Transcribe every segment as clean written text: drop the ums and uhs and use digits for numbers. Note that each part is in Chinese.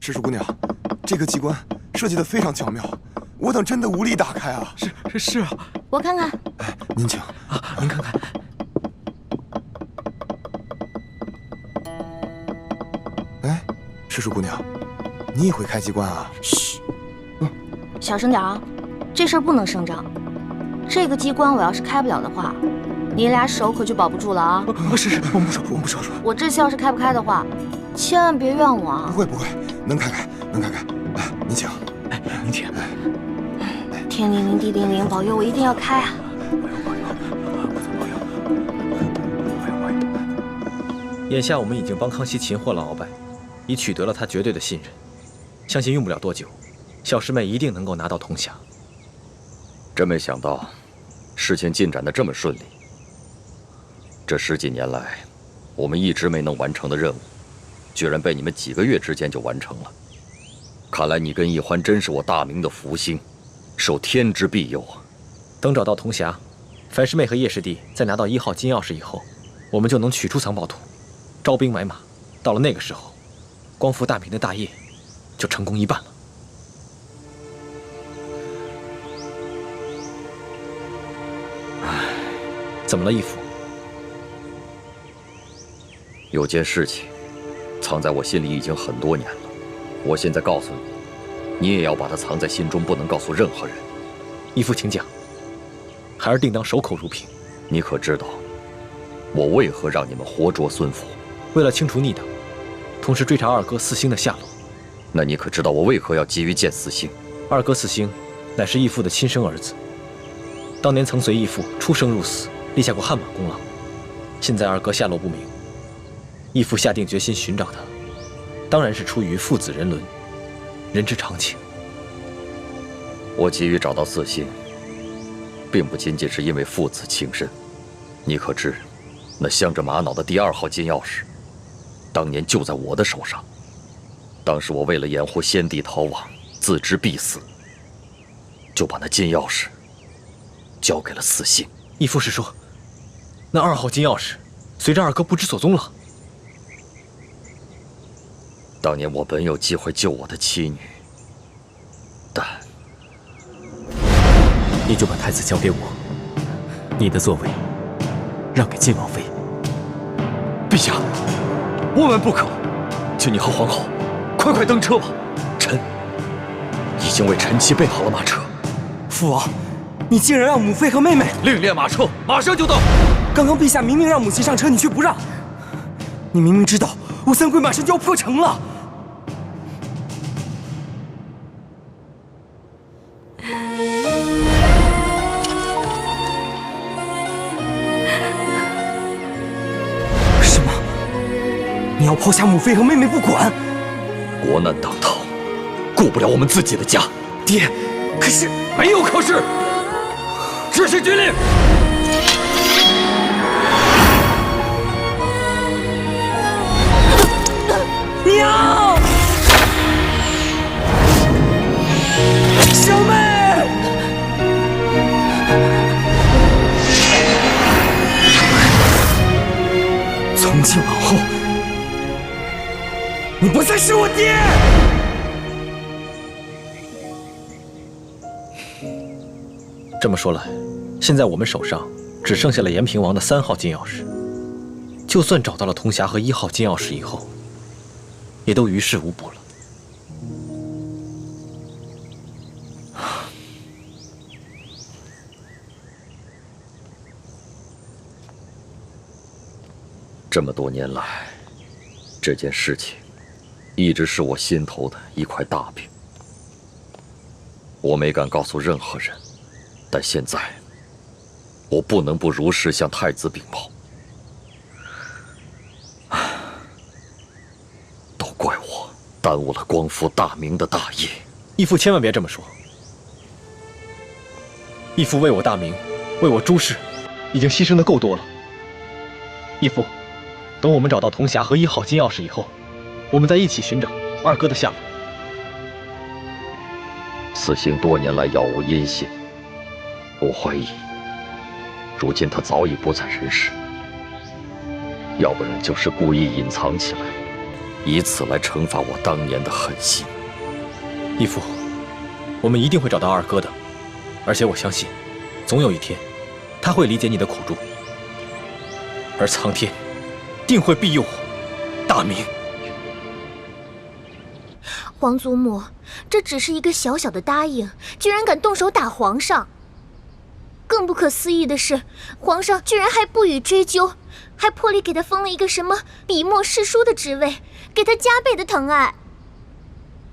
赤鼠姑娘，这个机关设计得非常巧妙，我等真的无力打开啊！是啊，我看看。哎，您请啊，您看看。哎，赤鼠姑娘，你也会开机关啊？嘘，小声点啊，这事儿不能声张。这个机关我要是开不了的话，你俩手可就保不住了啊！是，我们不说。我这次要是开不开的话，千万别怨我啊！不会，能开。哎，您请。哎，您请。天灵灵，地灵灵，保佑我一定要开啊！眼下我们已经帮康熙擒获了鳌拜，已取得了他绝对的信任，相信用不了多久，小师妹一定能够拿到铜匣。真没想到，事情进展得这么顺利。这10几年来，我们一直没能完成的任务，居然被你们几个月之间就完成了。看来你跟易欢真是我大明的福星，受天之庇佑啊！等找到铜匣，樊师妹和叶师弟再拿到1号金钥匙以后，我们就能取出藏宝图，招兵买马。到了那个时候，光复大明的大业就成功一半了。怎么了，义父？有件事情藏在我心里已经很多年了，我现在告诉你，你也要把它藏在心中，不能告诉任何人。义父，请讲。孩儿定当守口如瓶。你可知道，我为何让你们活捉孙府？为了清除逆党，同时追查二哥四星的下落。那你可知道我为何要急于见四星？二哥四星乃是义父的亲生儿子，当年曾随义父出生入死，立下过汗马功劳。现在二哥下落不明，义父下定决心寻找他，当然是出于父子人伦，人之常情。我急于找到四星，并不仅仅是因为父子情深。你可知，那镶着玛瑙的第2号金钥匙，当年就在我的手上。当时我为了掩护先帝逃亡，自知必死，就把那金钥匙交给了四星。义父是说，那2号金钥匙随着二哥不知所踪了。当年我本有机会救我的妻女，但你就把太子交给我，你的座位让给晋王妃。陛下，万万不可！请你和皇后快登车吧，臣已经为臣妻备好了马车。父王，你竟然让母妃和妹妹另列马车，马上就到。刚刚陛下明明让母亲上车，你却不让。你明明知道吴三桂马上就要破城了。什么？你要抛下母妃和妹妹不管？国难当头，顾不了我们自己的家。爹，可是没有可是，执行军令。娘，小妹，从今往后，你不再是我爹。这么说来，现在我们手上只剩下了延平王的3号金钥匙。就算找到了铜匣和1号金钥匙以后，也都于事无补了。这么多年来，这件事情一直是我心头的一块大饼，我没敢告诉任何人。但现在，我不能不如实向太子禀报。都怪我耽误了光复大明的大业。义父千万别这么说。义父为我大明，为我诸氏，已经牺牲的够多了。义父，等我们找到铜匣和1号金钥匙以后，我们再一起寻找二哥的下落。四星多年来杳无音信，我怀疑，如今他早已不在人世，要不然就是故意隐藏起来，以此来惩罚我当年的狠心。义父，我们一定会找到二哥的，而且我相信，总有一天，他会理解你的苦衷，而苍天定会庇佑我大明。皇祖母，这只是一个小小的答应，居然敢动手打皇上。更不可思议的是，皇上居然还不予追究，还破例给他封了一个什么笔墨侍书的职位，给他加倍的疼爱。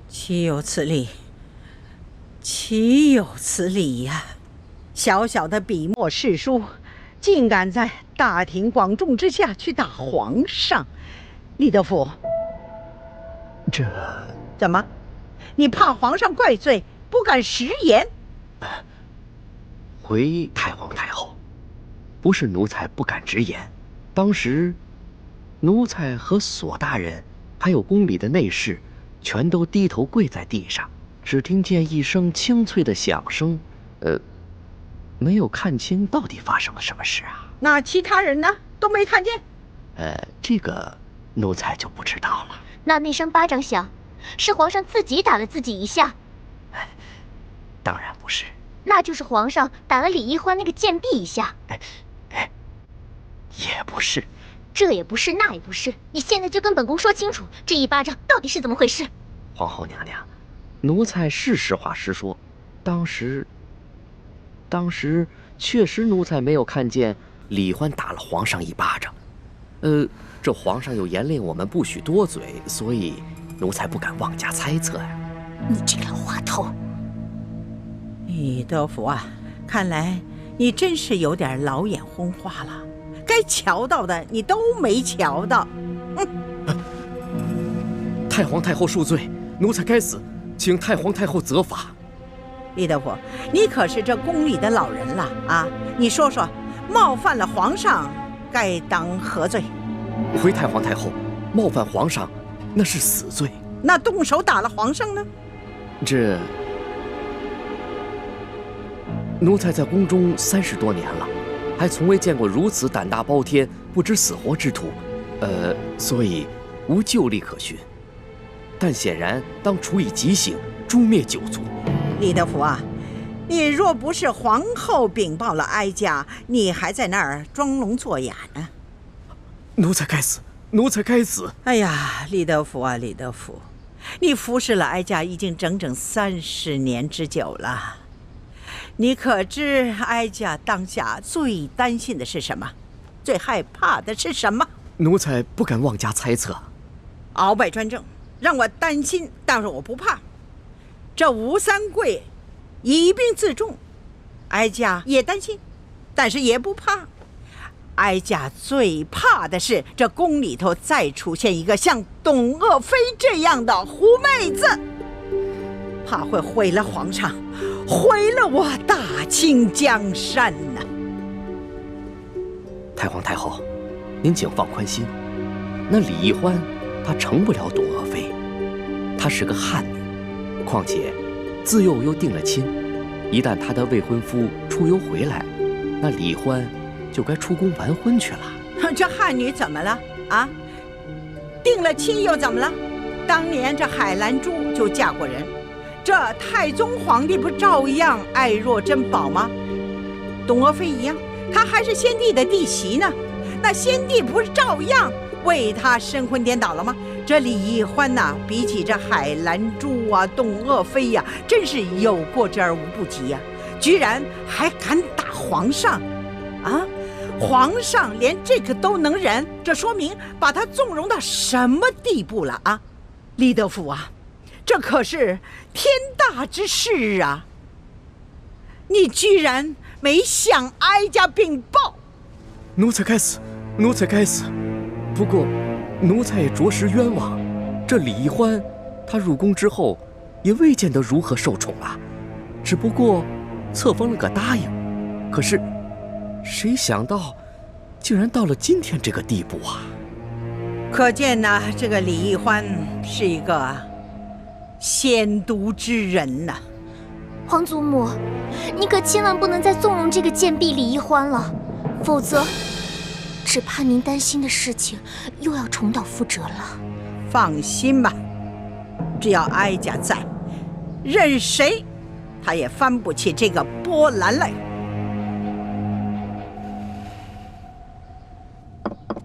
岂有此理！岂有此理呀！小小的笔墨侍书，竟敢在大庭广众之下去打皇上！李德福，这怎么？你怕皇上怪罪，不敢食言？回太皇太后，不是奴才不敢直言，当时奴才和索大人还有宫里的内侍全都低头跪在地上，只听见一声清脆的响声，没有看清到底发生了什么事啊。那其他人呢？都没看见？这个奴才就不知道了。那声巴掌响，是皇上自己打了自己一下？当然不是。那就是皇上打了李易欢那个贱婢一下。也不是。这也不是，那也不是，你现在就跟本宫说清楚，这一巴掌到底是怎么回事？皇后娘娘，奴才是实话实说，当时确实奴才没有看见李欢打了皇上一巴掌。这皇上又严令我们不许多嘴，所以奴才不敢妄加猜测呀。你这个老滑头！李德福啊，看来你真是有点老眼昏花了，该瞧到的你都没瞧到。太皇太后恕罪，奴才该死，请太皇太后责罚。李德福，你可是这宫里的老人了啊！你说说，冒犯了皇上，该当何罪？回太皇太后，冒犯皇上，那是死罪。那动手打了皇上呢？这奴才在宫中30多年了，还从未见过如此胆大包天、不知死活之徒，所以无旧例可循。但显然当处以极刑，诛灭九族。李德福啊，你若不是皇后禀报了哀家，你还在那儿装聋作哑呢。奴才该死，奴才该死！哎呀，李德福啊，李德福，你服侍了哀家已经整整30年之久了。你可知哀家当下最担心的是什么？最害怕的是什么？奴才不敢妄加猜测。鳌拜专政，让我担心，但是我不怕。这吴三桂以兵自重，哀家也担心，但是也不怕。哀家最怕的是这宫里头再出现一个像董鄂妃这样的狐妹子，怕会毁了皇上，毁了我大清江山呐！太皇太后，您请放宽心，那李易欢她成不了董鄂妃，她是个汉女，况且自幼又定了亲，一旦她的未婚夫出游回来，那李易欢就该出宫完婚去了。这汉女怎么了啊？定了亲又怎么了？当年这海兰珠就嫁过人，这太宗皇帝不照样爱若珍宝吗？董鄂妃一样，她还是先帝的弟媳呢，那先帝不是照样为她神魂颠倒了吗？这李易欢呐，比起这海兰珠啊、董鄂妃呀，真是有过之而无不及呀！居然还敢打皇上啊！皇上连这个都能忍，这说明把他纵容到什么地步了啊！李德福啊，这可是天大之事啊！你居然没向哀家禀报！奴才该死，奴才该死。不过，奴才也着实冤枉。这李易欢，他入宫之后，也未见得如何受宠啊，只不过册封了个答应。可是，谁想到，竟然到了今天这个地步啊！可见呐，这个李易欢是一个鲜毒之人呐。皇祖母，你可千万不能再纵容这个贱婢李易欢了，否则，只怕您担心的事情又要重蹈覆辙了。放心吧，只要哀家在，任谁他也翻不起这个波澜来。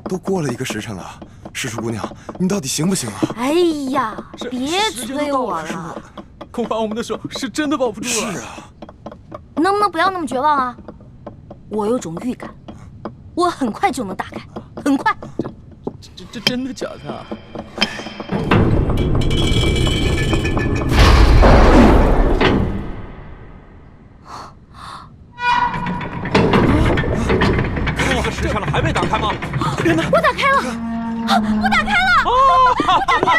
都过了1个时辰了，世叔姑娘，你到底行不行啊？哎呀，别催我了，恐怕我们的手是真的保不住了。是啊，能不能不要那么绝望啊？我有种预感，我很快就能打开，很快。这真的假的啊？这个时辰了还没打开吗？我打开了，我打开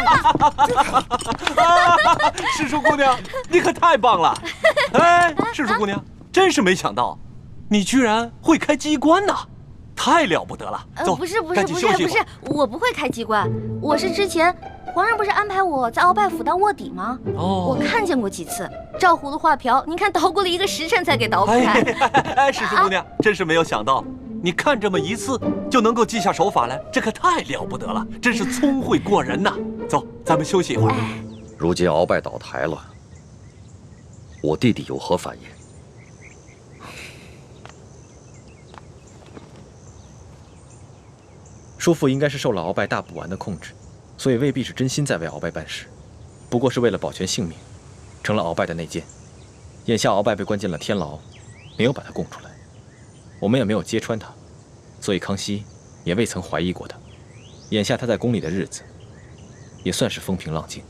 了！世叔姑娘，你可太棒了！哎，世叔姑娘，真是没想到，你居然会开机关呐！太了不得了！走，不是，赶紧休息一会儿。我不会开机关，我是之前皇上不是安排我在鳌拜府当卧底吗？我看见过几次，照葫芦画瓢，您看捣鼓了1个时辰才给捣鼓开。哎，世叔姑娘，真是没有想到，你看这么一次就能够记下手法来，这可太了不得了，真是聪慧过人呐！走，咱们休息一会儿。如今鳌拜倒台了，我弟弟有何反应？叔父应该是受了鳌拜大补丸的控制，所以未必是真心在为鳌拜办事，不过是为了保全性命，成了鳌拜的内奸。眼下鳌拜被关进了天牢，没有把他供出来，我们也没有揭穿他，所以康熙也未曾怀疑过他。眼下他在宫里的日子，也算是风平浪静。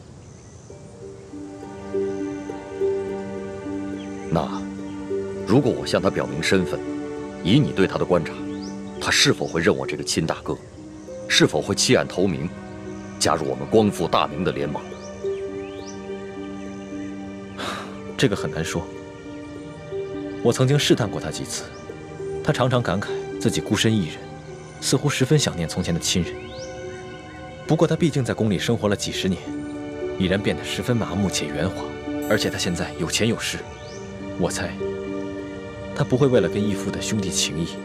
那，如果我向他表明身份，以你对他的观察，他是否会认我这个亲大哥？是否会弃暗投明，加入我们光复大明的联盟？这个很难说。我曾经试探过他几次，他常常感慨自己孤身一人，似乎十分想念从前的亲人。不过他毕竟在宫里生活了几十年，已然变得十分麻木且圆滑，而且他现在有钱有势，我猜他不会为了跟义父的兄弟情谊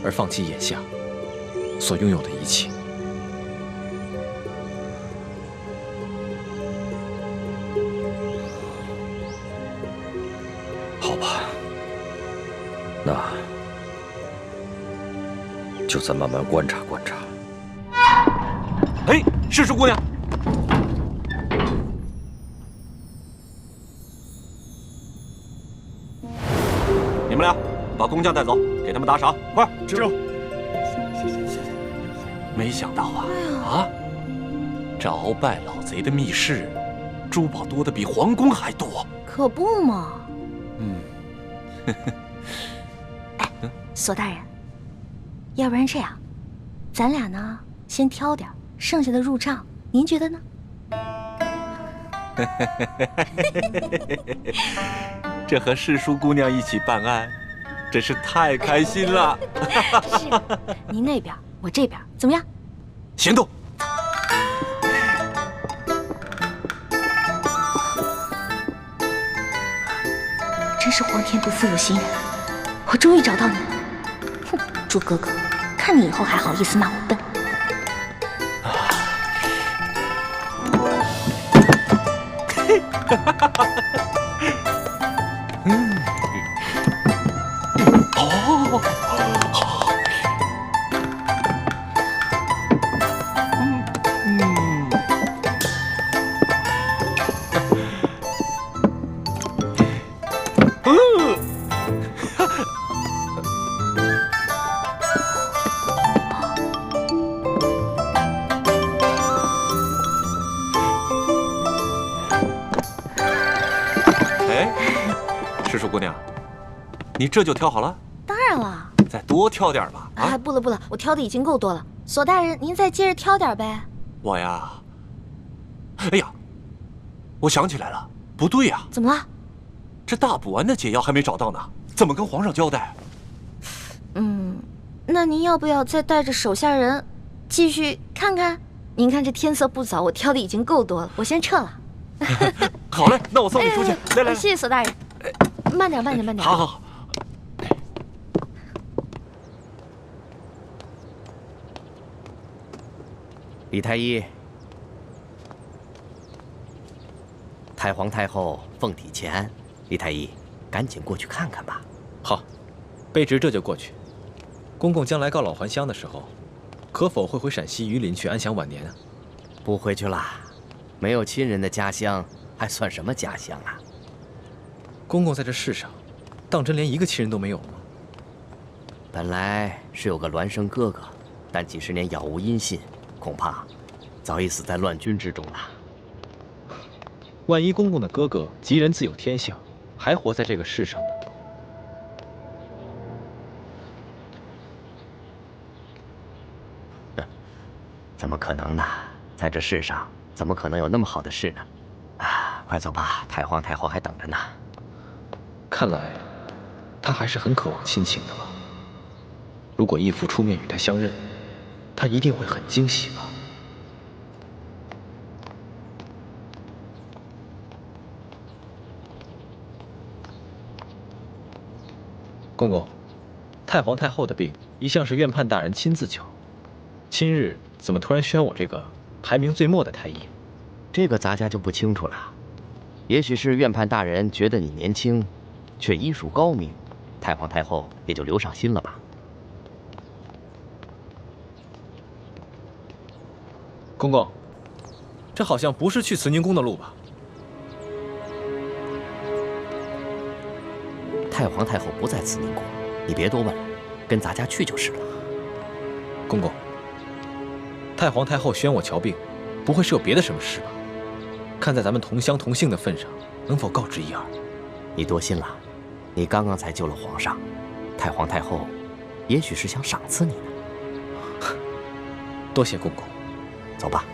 而放弃眼下所拥有的一切。好吧，那就再慢慢观察观察。哎，世叔姑娘，你们俩把工匠带走，给他们打赏，快！知道。没想到啊，这鳌拜老贼的密室，珠宝多的比皇宫还多。可不嘛。嗯。哎，索大人，要不然这样，咱俩呢先挑点，剩下的入账，您觉得呢？这和世叔姑娘一起办案，真是太开心了。是，您那边，我这边，怎么样？行动！真是皇天不负有心人，我终于找到你了。哼，猪哥哥，看你以后还好意思骂我笨。世叔姑娘，你这就挑好了？当然了，再多挑点吧。哎，不了不了，我挑的已经够多了。索大人，您再接着挑点呗。我呀，哎呀，我想起来了，不对呀。怎么了？这大补丸的解药还没找到呢，怎么跟皇上交代？那您要不要再带着手下人继续看看？您看这天色不早，我挑的已经够多了，我先撤了。好嘞，那我送你出去。来，谢谢索大人。慢点，慢点，慢点。好。李太医，太皇太后凤体前安，李太医，赶紧过去看看吧。好，卑职这就过去。公公将来告老还乡的时候，可否会回陕西榆林去安享晚年啊？不回去啦，没有亲人的家乡还算什么家乡啊？公公在这世上，当真连一个亲人都没有吗？本来是有个孪生哥哥，但几十年杳无音信，恐怕早已死在乱军之中了。万一公公的哥哥吉人自有天相，还活在这个世上呢？怎么可能呢？在这世上，怎么可能有那么好的事呢？啊，快走吧，太皇太后还等着呢。看来，他还是很渴望亲情的吧。如果义父出面与他相认，他一定会很惊喜吧。公公，太皇太后的病一向是院判大人亲自救，今日怎么突然选我这个排名最末的太医？这个咱家就不清楚了。也许是院判大人觉得你年轻，却医术高明，太皇太后也就留上心了吧。公公，这好像不是去慈宁宫的路吧？太皇太后不在慈宁宫，你别多问了，跟咱家去就是了。公公，太皇太后宣我瞧病，不会是有别的什么事吧？看在咱们同乡同姓的份上，能否告知一二？你多心了，你刚刚才救了皇上，太皇太后也许是想赏赐你呢。多谢公公。走吧。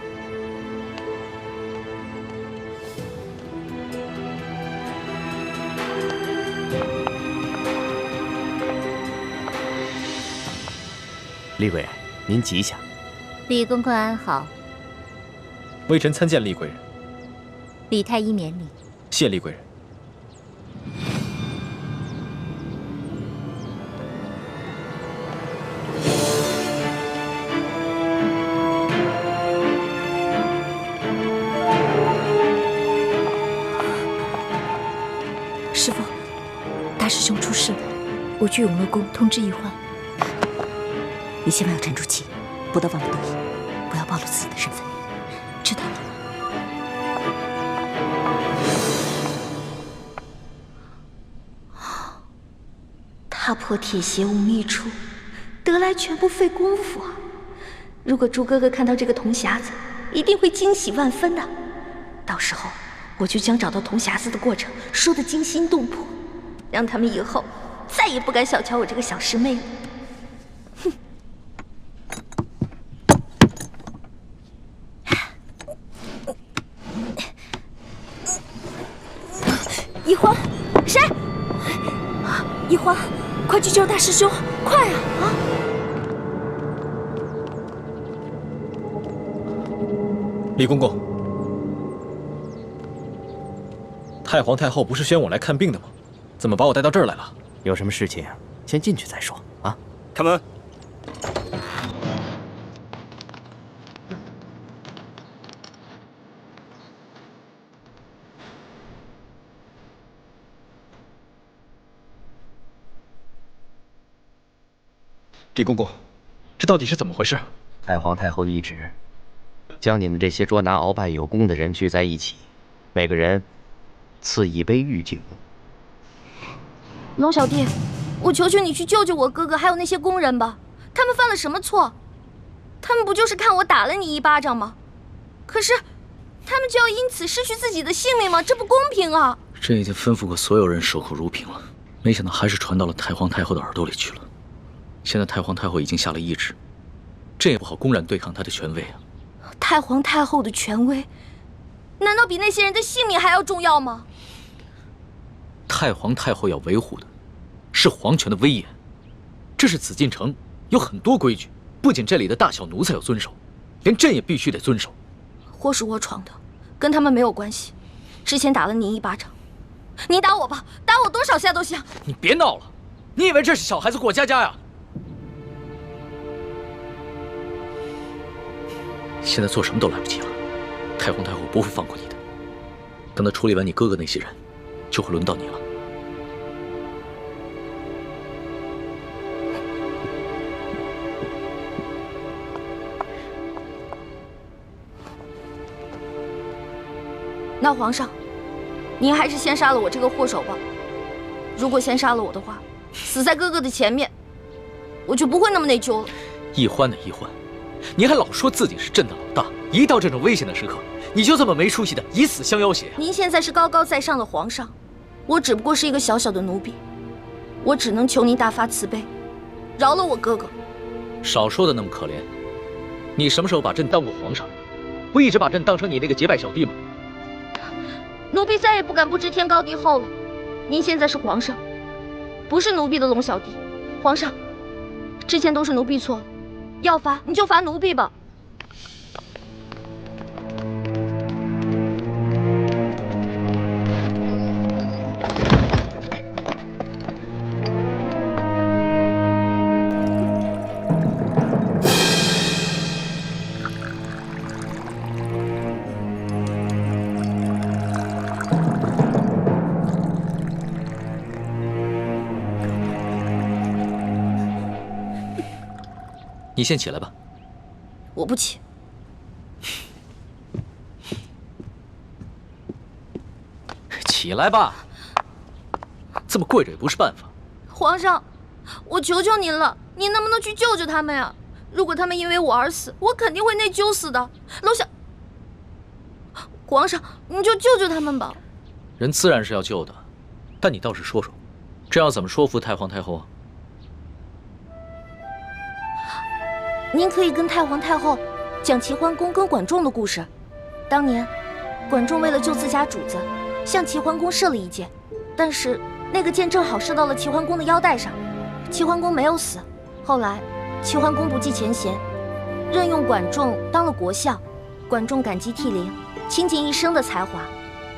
厉贵人，您吉祥。李公公安好，微臣参见厉贵人。李太医免礼。谢厉贵人。师父，大师兄出事了，我去永乐宫通知医患。你千万要沉住气，不得忘了得意，不要暴露自己的身份，知道了？踏破铁鞋无觅处，得来全不费工夫啊！如果朱哥哥看到这个铜匣子，一定会惊喜万分的。到时候我就将找到铜匣子的过程说得惊心动魄，让他们以后再也不敢小瞧我这个小师妹了。哼！一欢，谁？一欢，快去救大师兄，快啊！啊！李公公，太皇太后不是宣我来看病的吗？怎么把我带到这儿来了？有什么事情先进去再说啊。开门。李公公，这到底是怎么回事？太皇太后懿旨，将你们这些捉拿鳌拜有功的人聚在一起，每个人赐一杯御酒。龙小弟，我求求你去救救我哥哥，还有那些工人吧。他们犯了什么错？他们不就是看我打了你一巴掌吗？可是，他们就要因此失去自己的性命吗？这不公平啊！朕已经吩咐过所有人守候如瓶了，没想到还是传到了太皇太后的耳朵里去了。现在太皇太后已经下了懿旨，朕也不好公然对抗她的权威啊。太皇太后的权威，难道比那些人的性命还要重要吗？太皇太后要维护的是皇权的威严，这是紫禁城有很多规矩，不仅这里的大小奴才要遵守，连朕也必须得遵守。祸是我闯的，跟他们没有关系。之前打了你一巴掌，你打我吧，打我多少下都行。你别闹了，你以为这是小孩子过家家呀？现在做什么都来不及了，太皇太后不会放过你的。等他处理完你哥哥那些人，就会轮到你了。那皇上，您还是先杀了我这个祸首吧。如果先杀了我的话，死在哥哥的前面，我就不会那么内疚了。易欢的易欢，你还老说自己是朕的老大，一到这种危险的时刻，你就这么没出息的以死相要挟。您现在是高高在上的皇上，我只不过是一个小小的奴婢，我只能求您大发慈悲，饶了我哥哥。少说的那么可怜，你什么时候把朕当过皇上？不一直把朕当成你那个结拜小弟吗？奴婢再也不敢不知天高地厚了。您现在是皇上，不是奴婢的龙小弟。皇上，之前都是奴婢错了，要罚你就罚奴婢吧。你先起来吧。我不起。起来吧，这么跪着也不是办法。皇上，我求求您了，您能不能去救救他们呀？如果他们因为我而死，我肯定会内疚死的。楼下，皇上，你就救救他们吧。人自然是要救的，但你倒是说说，这要怎么说服太皇太后啊？您可以跟太皇太后讲齐桓公跟管仲的故事。当年，管仲为了救自家主子，向齐桓公射了一箭，但是那个箭正好射到了齐桓公的腰带上，齐桓公没有死。后来，齐桓公不计前嫌，任用管仲当了国相。管仲感激涕零，倾尽一生的才华，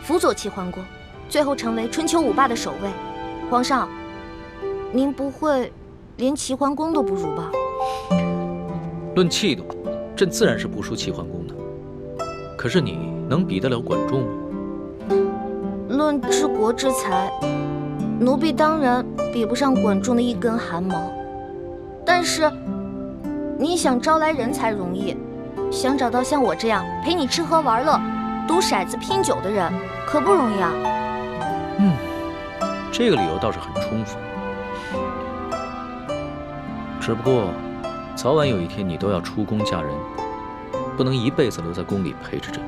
辅佐齐桓公，最后成为春秋五霸的首位。皇上，您不会连齐桓公都不如吧？论气度，朕自然是不输齐桓公的。可是你能比得了管仲吗？论治国之才，奴婢当然比不上管仲的一根汗毛。但是，你想招来人才容易，想找到像我这样陪你吃喝玩乐、赌骰子拼酒的人，可不容易啊。这个理由倒是很充分。只不过，早晚有一天你都要出宫嫁人，不能一辈子留在宫里陪着朕，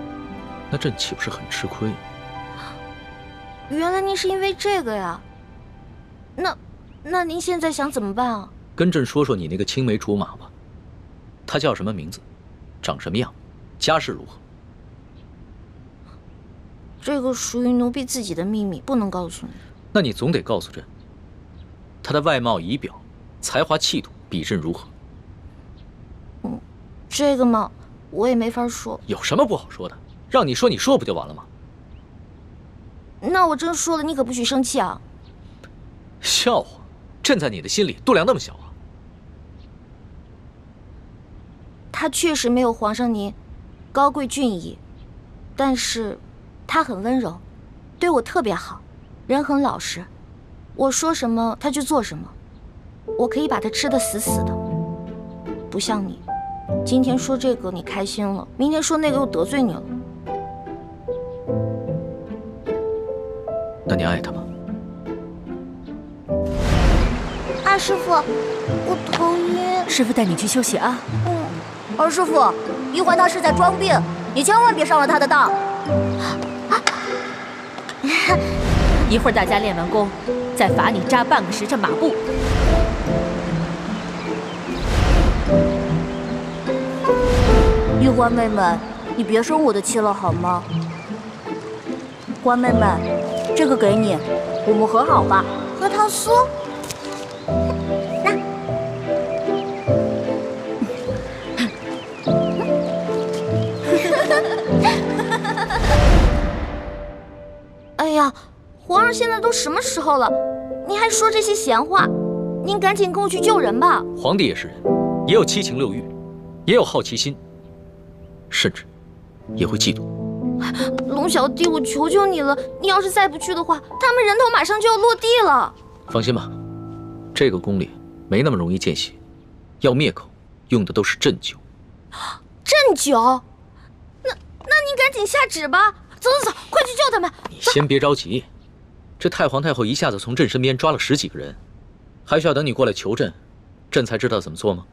那朕岂不是很吃亏？原来您是因为这个呀？那您现在想怎么办啊？跟朕说说你那个青梅竹马吧，他叫什么名字，长什么样，家世如何？这个属于奴婢自己的秘密，不能告诉你。那你总得告诉朕，他的外貌仪表、才华气度比朕如何？这个嘛，我也没法说。有什么不好说的？让你说，你说不就完了吗？那我真说了，你可不许生气啊！笑话，朕在你的心里度量那么小啊？他确实没有皇上您高贵俊逸，但是他很温柔，对我特别好，人很老实，我说什么他就做什么，我可以把他吃得死死的，不像你。今天说这个你开心了，明天说那个又得罪你了。那你爱他吗？二师傅，我头晕。师傅带你去休息啊。二师傅，玉环他是在装病，你千万别上了他的当。一会儿大家练完功，再罚你扎半个时辰马步。玉环妹妹，你别生我的气了好吗？环妹妹，这个给你，我们和好吧？核桃酥。哎呀，皇上现在都什么时候了，您还说这些闲话？您赶紧跟我去救人吧。皇帝也是人，也有七情六欲，也有好奇心，甚至也会嫉妒。龙小弟，我求求你了，你要是再不去的话，他们人头马上就要落地了。放心吧，这个宫里没那么容易见血，要灭口用的都是鸩酒。鸩酒？那你赶紧下旨吧！走，快去救他们！你先别着急，这太皇太后一下子从朕身边抓了10几个人，还需要等你过来求朕，朕才知道怎么做吗？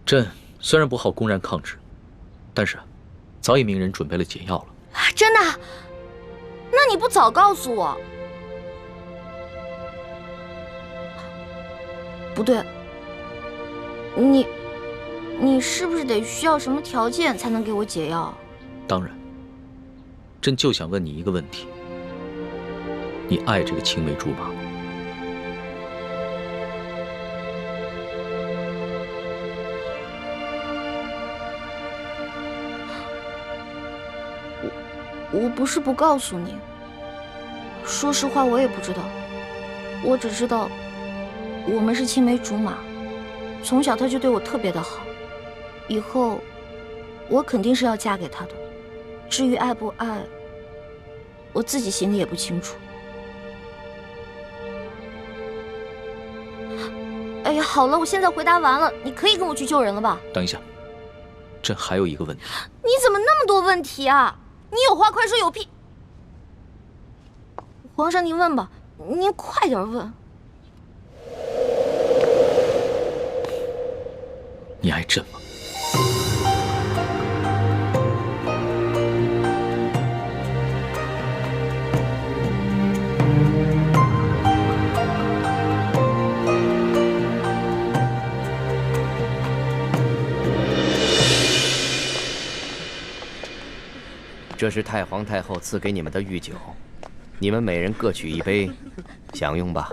朕虽然不好公然抗旨，但是早已命人准备了解药了。真的？那你不早告诉我？不对，你是不是得需要什么条件才能给我解药？当然，朕就想问你一个问题：你爱这个青梅竹马？我不是不告诉你，说实话我也不知道，我只知道我们是青梅竹马，从小他就对我特别的好，以后我肯定是要嫁给他的。至于爱不爱，我自己心里也不清楚。哎呀，好了，我现在回答完了，你可以跟我去救人了吧？等一下，朕还有一个问题。你怎么那么多问题啊？你有话快说，有屁！皇上，您问吧，您快点问。你爱朕吗？这是太皇太后赐给你们的御酒，你们每人各取一杯，享用吧。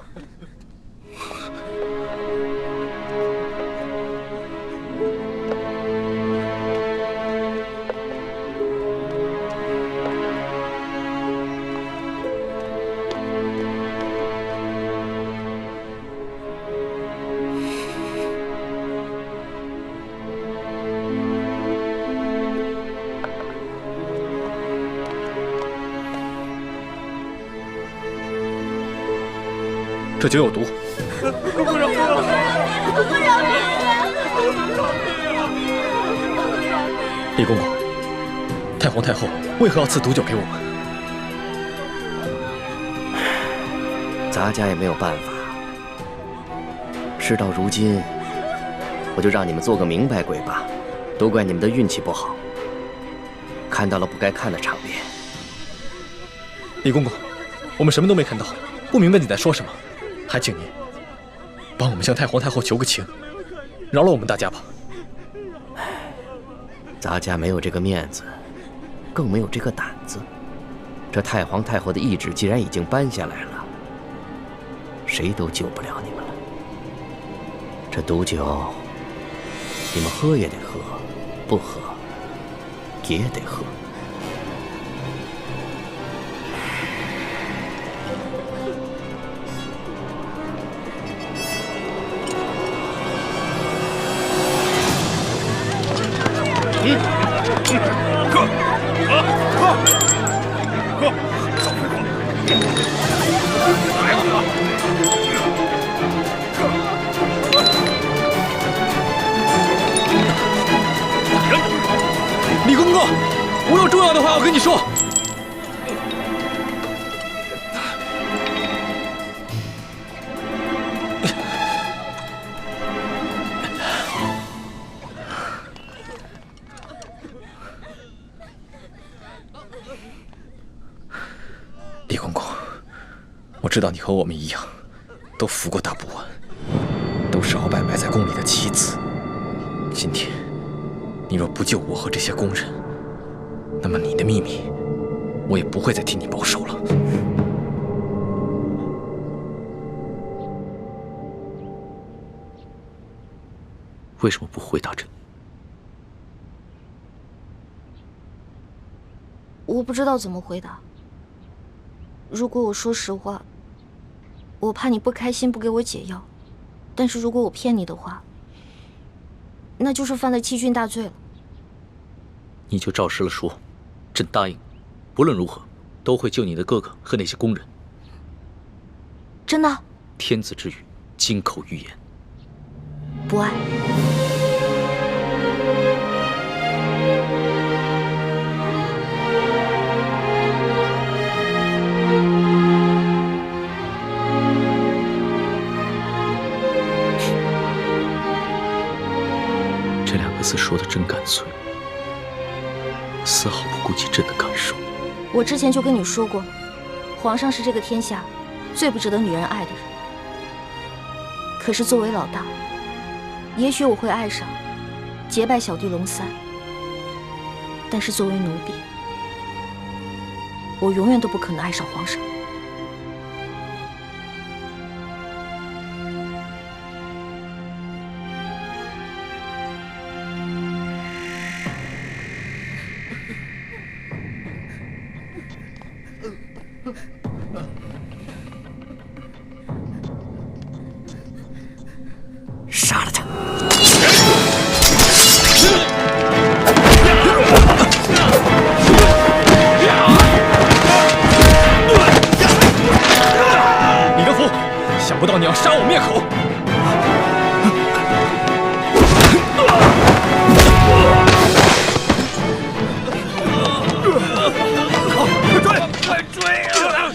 这酒有毒。李公公，太皇太后为何要赐毒酒给我们？咱家也没有办法。事到如今，我就让你们做个明白鬼吧。都怪你们的运气不好，看到了不该看的场面。李公公，我们什么都没看到，不明白你在说什么。还请您帮我们向太皇太后求个情，饶了我们大家吧。咱家没有这个面子，更没有这个胆子。这太皇太后的懿旨既然已经颁下来了，谁都救不了你们了。这毒酒，你们喝也得喝，不喝也得喝。李公公，我有重要的话要跟你说。李公公，我知道你和我们一样，都服过大不完，都是鳌拜埋在宫里的棋子。今天，你若不救我和这些宫人，那么你的秘密，我也不会再替你保守了。为什么不回答朕？我不知道怎么回答。如果我说实话，我怕你不开心，不给我解药；但是如果我骗你的话，那就是犯了欺君大罪了。你就照实了说，朕答应，不论如何，都会救你的哥哥和那些工人。真的？天子之语，金口玉言。不爱。这2个字说的真干脆，丝毫不顾及朕的感受。我之前就跟你说过，皇上是这个天下最不值得女人爱的人。可是作为老大，也许我会爱上结拜小弟龙三，但是作为奴婢，我永远都不可能爱上皇上。杀了他！李德福，想不到你要杀我灭口！快追啊！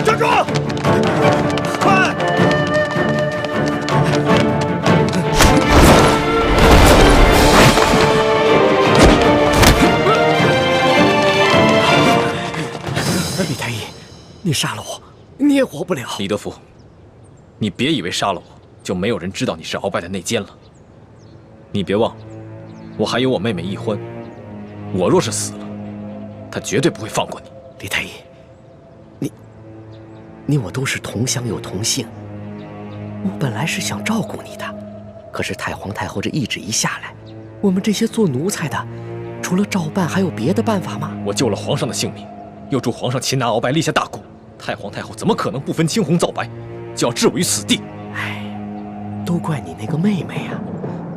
站住！快！李太医，你杀了我，你也活不了。李德福，你别以为杀了我就没有人知道你是鳌拜的内奸了。你别忘了，我还有我妹妹易欢，我若是死了，她绝对不会放过你。李太医，你我都是同乡又同姓，我本来是想照顾你的，可是太皇太后这懿旨一下来，我们这些做奴才的，除了照办还有别的办法吗？我救了皇上的性命，又助皇上擒拿鳌拜，立下大功，太皇太后怎么可能不分青红皂白，就要置我于死地？哎，都怪你那个妹妹啊！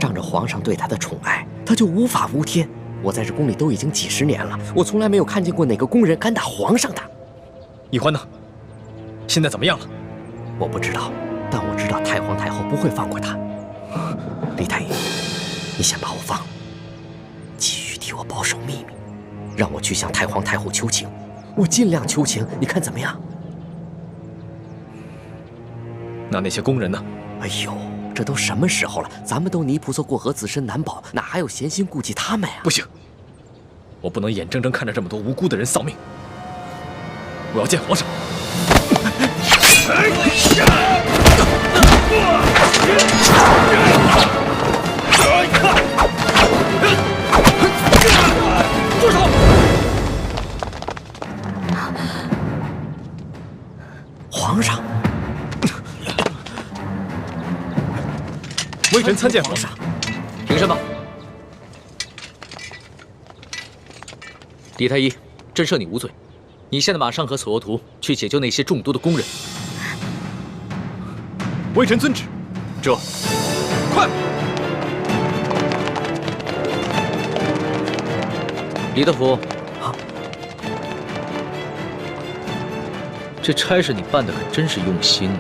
仗着皇上对她的宠爱，她就无法无天。我在这宫里都已经几10年了，我从来没有看见过哪个宫人敢打皇上的。易欢呢？现在怎么样了？我不知道，但我知道太皇太后不会放过她。李太医，你先把我放了，继续替我保守秘密，让我去向太皇太后求情，我尽量求情，你看怎么样？那些工人呢？哎呦，这都什么时候了？咱们都泥菩萨过河，自身难保，哪还有闲心顾及他们呀？不行，我不能眼睁睁看着这么多无辜的人丧命。我要见皇上。住手！皇上，微臣参见皇上。凭什么？李太医，朕赦你无罪。你现在马上和索额图去解救那些中毒的工人。微臣遵旨。这，快！李德福，这差事你办得可真是用心呢。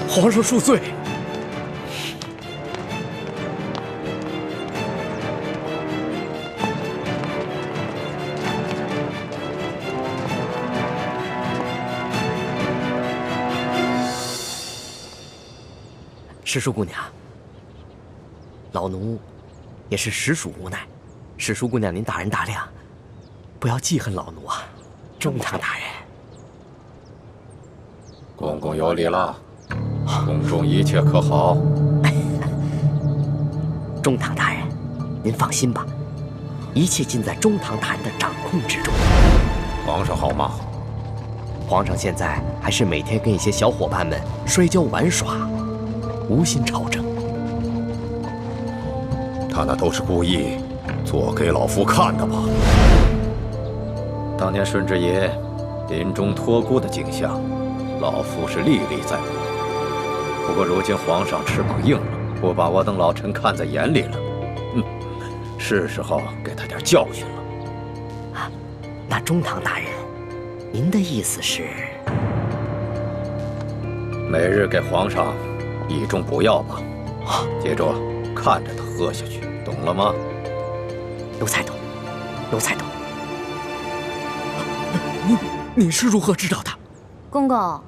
皇上恕罪。石叔姑娘，老奴也是实属无奈。石叔姑娘，您大人大量，不要记恨老奴啊！中堂大人，公公有礼了，宫中一切可好？中堂大人，您放心吧，一切尽在中堂大人的掌控之中。皇上好吗？皇上现在还是每天跟一些小伙伴们摔跤玩耍，无心朝政。他那都是故意做给老夫看的吧？当年顺治爷临终托孤的景象，老夫是历历在目。不过如今皇上翅膀硬了，不把我等老臣看在眼里了。是时候给他点教训了。啊，那中堂大人，您的意思是？每日给皇上一盅补药吧，接着看着他喝下去，懂了吗？奴才懂，奴才懂。你是如何知道的？公公，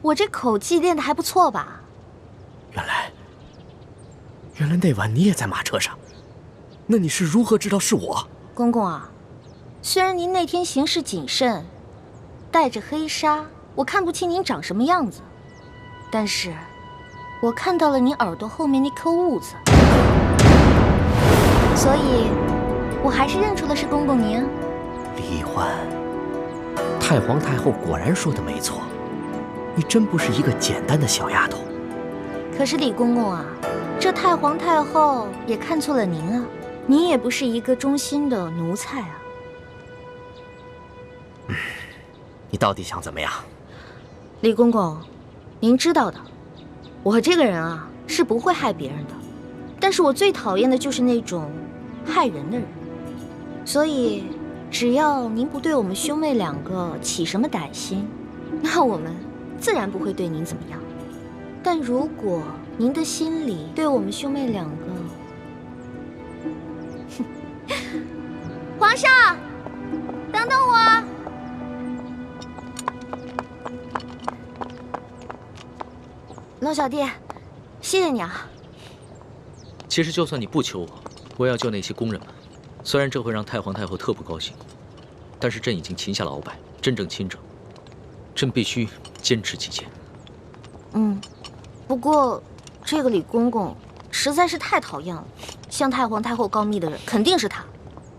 我这口技练得还不错吧？原来那晚你也在马车上，那你是如何知道是我？公公啊，虽然您那天行事谨慎，带着黑纱，我看不清您长什么样子，但是我看到了你耳朵后面那颗痦子，所以我还是认出了是公公您。李欢，太皇太后果然说的没错，你真不是一个简单的小丫头。可是李公公啊，这太皇太后也看错了您啊，您也不是一个忠心的奴才啊。你到底想怎么样？李公公，您知道的，我这个人啊是不会害别人的，但是我最讨厌的就是那种害人的人，所以只要您不对我们兄妹两个起什么歹心，那我们自然不会对您怎么样。但如果您的心里对我们兄妹两个，皇上，等等我。龙小弟，谢谢你啊。其实就算你不求我，我也要救那些宫人们。虽然这会让太皇太后特不高兴，但是朕已经擒下了鳌拜，真正亲政，朕必须坚持己见。不过这个李公公实在是太讨厌了，向太皇太后告密的人肯定是他。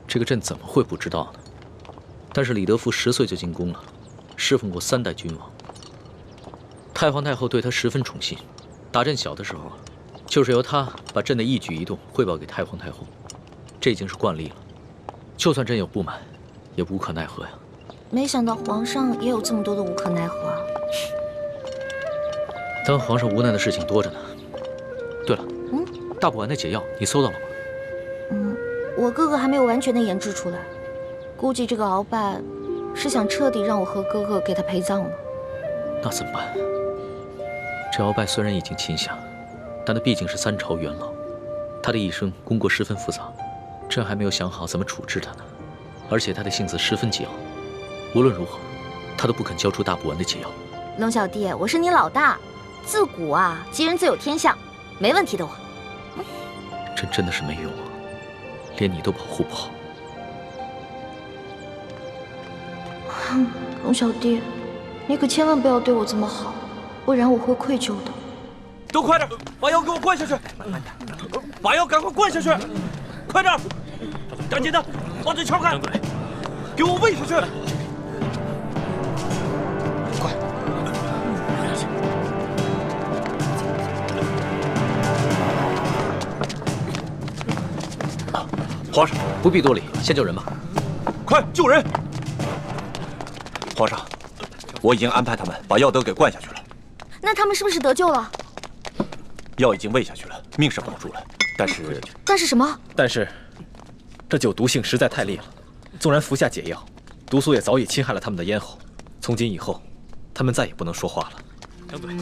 这个朕怎么会不知道呢？但是李德福10岁就进宫了，侍奉过3代君王。太皇太后对他十分宠信，打朕小的时候，就是由他把朕的一举一动汇报给太皇太后，这已经是惯例了。就算朕有不满，也无可奈何呀。没想到皇上也有这么多的无可奈何啊。当皇上无奈的事情多着呢。对了，大补丸的解药你搜到了吗？我哥哥还没有完全的研制出来，估计这个鳌拜是想彻底让我和哥哥给他陪葬了。那怎么办？这鳌拜虽然已经擒下，但他毕竟是3朝元老，他的一生功过十分复杂，朕还没有想好怎么处置他呢。而且他的性子十分桀骜，无论如何，他都不肯交出大补丸的解药。龙小弟，我是你老大，自古啊，吉人自有天相，没问题的我。朕真的是没用啊，连你都保护不好。龙小弟，你可千万不要对我这么好，不然我会愧疚的。都快点，把药给我灌下去！把药赶快灌下去！快点，赶紧的，把嘴撬开，给我喂下去！快！皇上不必多礼，先救人吧。快救人！皇上，我已经安排他们把药都给灌下去了。那他们是不是得救了？药已经喂下去了，命是保住了，但是什么？但是，这酒毒性实在太烈了，纵然服下解药，毒素也早已侵害了他们的咽喉。从今以后，他们再也不能说话了。张嘴。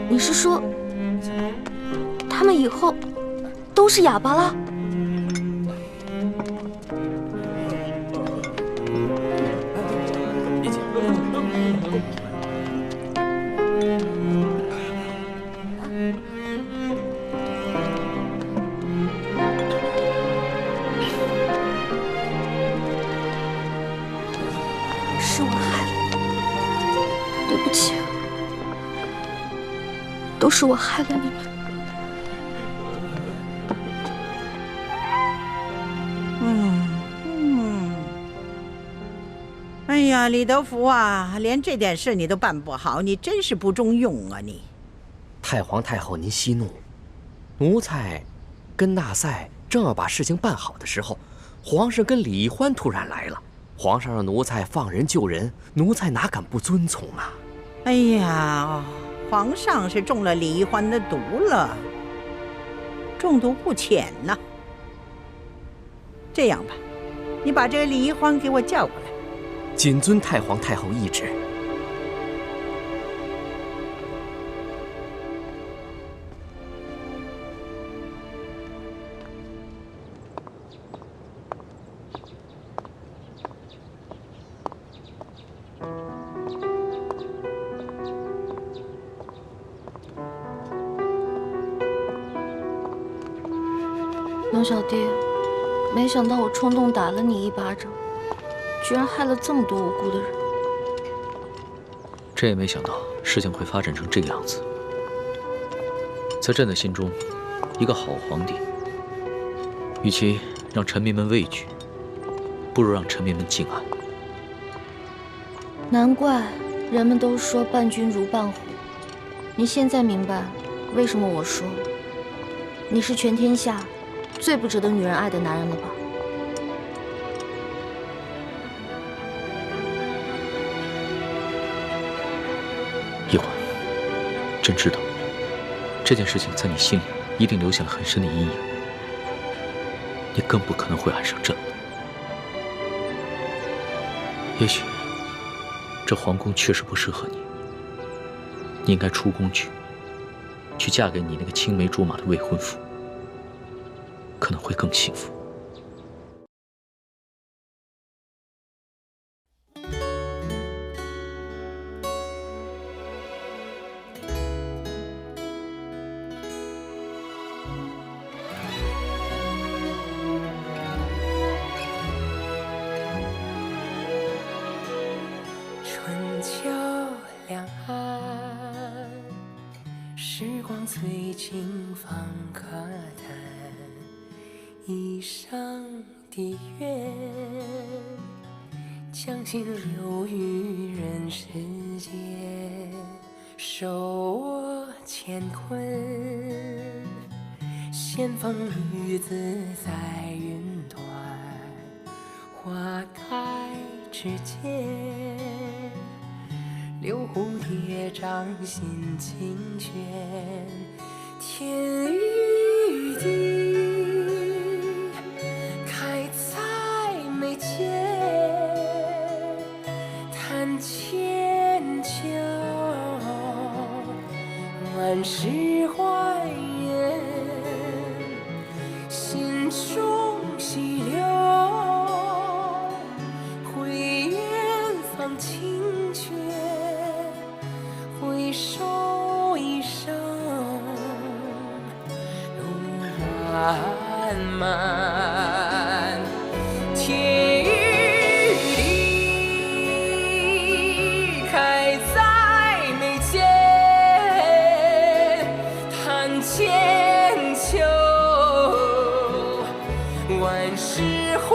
你是说，他们以后都是哑巴了？是我害了，对不起，都是我害了你们。哎呀，李德福啊，连这点事你都办不好，你真是不中用啊你！太皇太后，您息怒，奴才跟纳赛正要把事情办好的时候，皇上跟李欢突然来了。皇上让奴才放人救人，奴才哪敢不遵从啊？哎呀，皇上是中了李欢的毒了。中毒不浅呢。这样吧，你把这个李一欢给我叫过来。谨遵太皇太后懿旨。龙小弟，没想到我冲动打了你一巴掌，居然害了这么多无辜的人。朕也没想到事情会发展成这个样子。在朕的心中，一个好皇帝，与其让臣民们畏惧，不如让臣民们敬爱。难怪人们都说伴君如伴虎。你现在明白为什么我说你是全天下最不值得女人爱的男人了吧？一环，朕知道这件事情在你心里一定留下了很深的阴影，你更不可能会爱上朕了。也许这皇宫确实不适合你，你应该出宫去嫁给你那个青梅竹马的未婚夫，可能会更幸福。春秋两岸，时光催尽方可叹。一生的愿，将心留于人世间。手握乾坤，仙风女子在云端。花开之间，留蝴蝶掌心清泉。天与地，开在眉间，谈千秋，万事还原，心中细流，回远方清泉，回首一生路漫漫。天与地，开在眉间，谈千秋，万事还